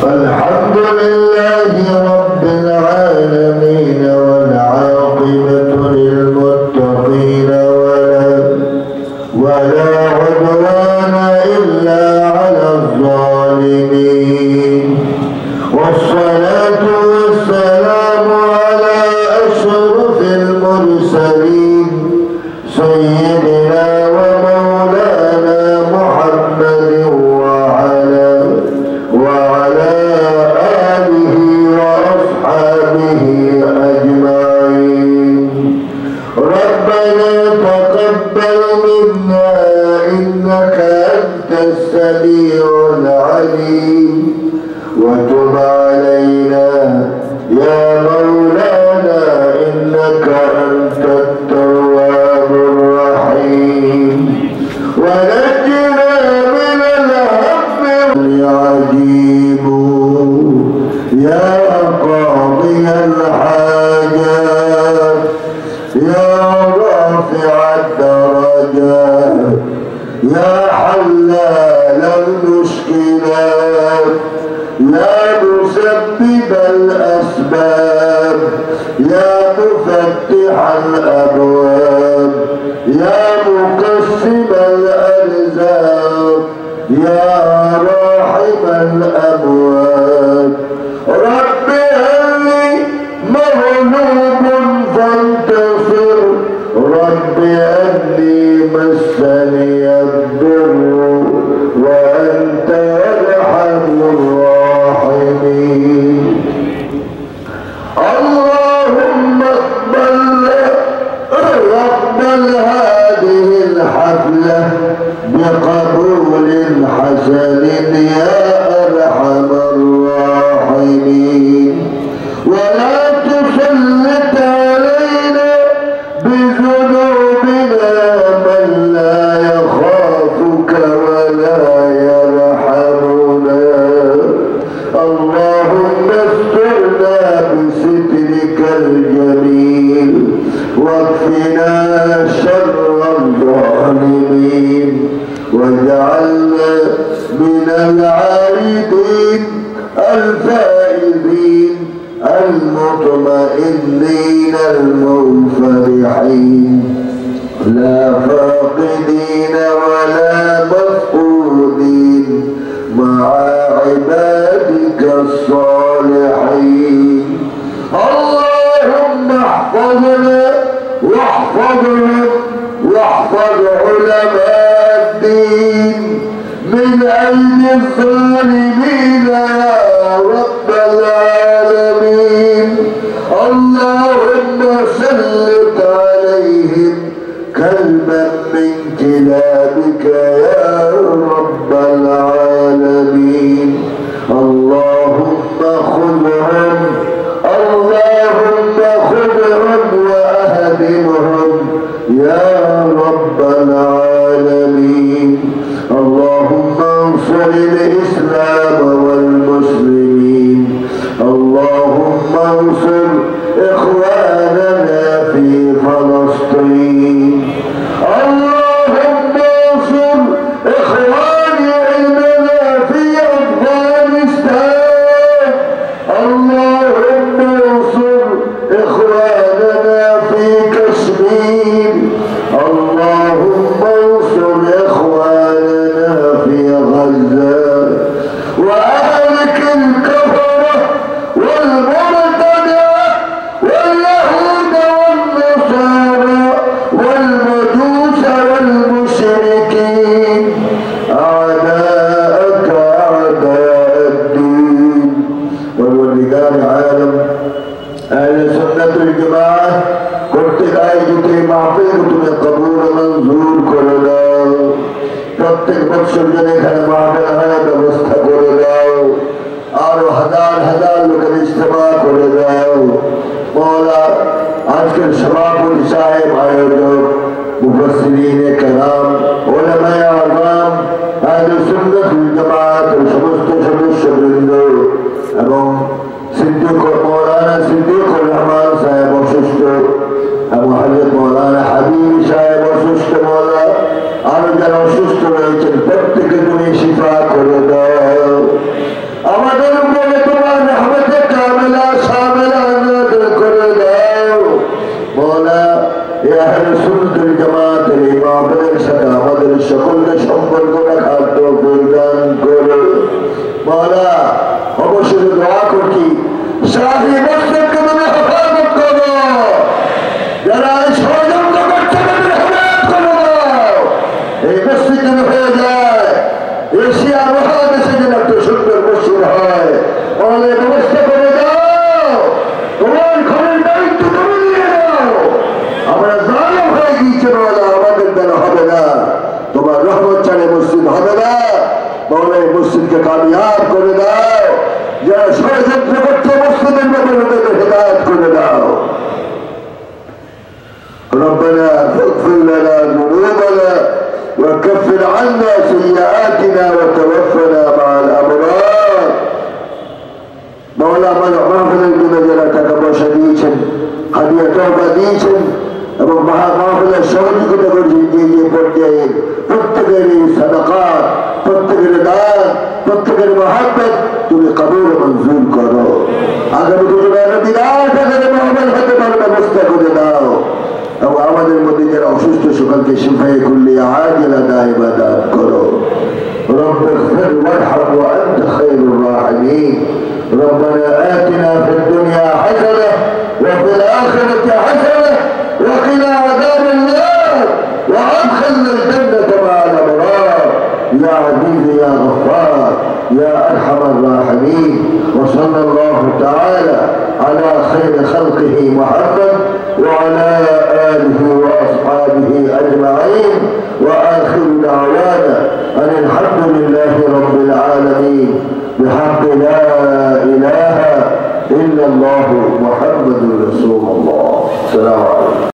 الحمد لله رب العالمين والعاقبة للمتقين ولا عدوان إلا على الظالمين والصلاة والسلام على أشرف المرسلين سيدنا ومولانا محمد وعلى آله وأصحابه أجمعين. ربنا تقبل منا إنك أنت السميع العليم وتب علينا يا مولانا إنك أنت التواب الرحيم ونجنا من الهم العجيب يا قاضي الحاجات يا رافع الدرجات يا حلال المشكلات يا مسبب الأسباب يا مفتح الأبواب يا مقسم الأرزاق يا راحم الأموات. رب هل مغلوب فانتصر رب أني مسني الضر وأنت أرحم الراحمين. اللهم اقبل هذه الحفلة بقبول حسن يا أرحم الراحمين ولا تسلط علينا بذنوبنا من لا يخافك ولا يرحمنا. اللهم استرنا بسترك الجميل واكفنا شر الظالمين واجعلنا من العائدين الفائزين المطمئنين المنفرحين لا فاقدين ولا مفقودين مع عبادك الصالحين. اللهم احفظنا واحفظهم واحفظ علماء الدين من أيدي الظالمين يا رب العالمين. اللهم سلط عليهم كلبا من كلابك يا رب العالمين. اللهم خذهم وأهدمهم يا رب العالمين. اللهم انصر الإسلام والمسلمين. اللهم انصر إخواننا في فلسطين. اللهم انصر إخواننا في أفغانستان. اللهم انصر إخواننا في كشمير. اللهم انصر إخواننا في غزة وأهلك الكفرة والمرتدة واليهود والنصارى والمجوس والمشركين أعداءك أعداء الدين. والرجال عالم أهل سنة الجماعة কর্তৃক আয়োজিত মাহফিল তুমি কবুল মঞ্জুর করে দাও। প্রত্যেক বছর যেন এখানে মাহফিল হয় ব্যবস্থা করে দাও। আরো হাজার হাজার লোকের ইজতেমা করে দাও। মওলা আজকের সভাপতি সাহেব, আয়োজক, মুফাসসিরিনে কেরাম, উলামায়ে আযম, আহলে সুন্নাত ওয়াল জামাতের সমস্ত সদস্যবৃন্দ এবং মৌলানা সিদ্দিকুর রহমান সাহেব অসুস্থ এবং হযরত মৌলানা হাবিব সাহেব অসুস্থ। মওলা আরো যারা অসুস্থ রয়েছেন প্রত্যেকে তুমি শিফা করে দাও। আমাদের মওলা অবশ্যই দোয়া করছি শাহী মসজিদকে তুমি হেফাজত করো, যারা ষড়যন্ত্র করছে তাদের হেফাজত করে দাও। এই মসজিদ যেন হয়ে যায় এশিয়া মহাদেশে যেন একটা সুন্দর মসজিদ হয়, অনেক ব্যবস্থা করে দাও। তোমার ঘরের দায়িত্ব তুমি নিয়ে দাও। আমরা জালেম হয়ে গিয়েছি মওলা, আমাদের দ্বারা হবে না, তোমার রহমত ছাড়ে মসজিদ হবে না। মওলা এই মসজিদকে কামিয়াব করে দাও, যারা ষড়যন্ত্র করছে মসজিদের ব্যাপারে তাদের হেদায়েত করে দাও। ربنا فاغفر لنا ذنوبنا وكفر عنا سيئاتنا وتوفنا مع الأبرار। মওলা আমার মাহফিলের জন্য যারা টাকা পয়সা দিয়েছেন, হাদিয়া তওবা দিয়েছেন এবং মাহফিলের সহযোগিতা করেছেন, যে পর্যায়ে প্রত্যেকের এই সাদাকাত, প্রত্যেকের দান, প্রত্যেকের মহাব্বত তুমি কবুল মঞ্জুর করো। আগামী দিনে বিরাট আকারে মাহফিল হতে পারার ব্যবস্থা করে দাও এবং আমাদের মধ্যে যারা অসুস্থ সকলকে শিফায়ে কুল্লি আজিলা দাইমা দান করো। رب اغفر وارحم وأنت خير الراحمين. ربنا آتنا في الدنيا حسنة وفي الآخرة حسنة وقنا عذاب النار وأدخلنا الجنة مع الأبرار يا عزيز يا غفار يا أرحم الراحمين. وصلى الله تعالى على خير خلقه محمد وعلى آله وأصحابه أجمعين وآخر دعوانا أن الحمد لله رب العالمين بحق لا إله إلا الله محمد رسول الله. السلام عليكم.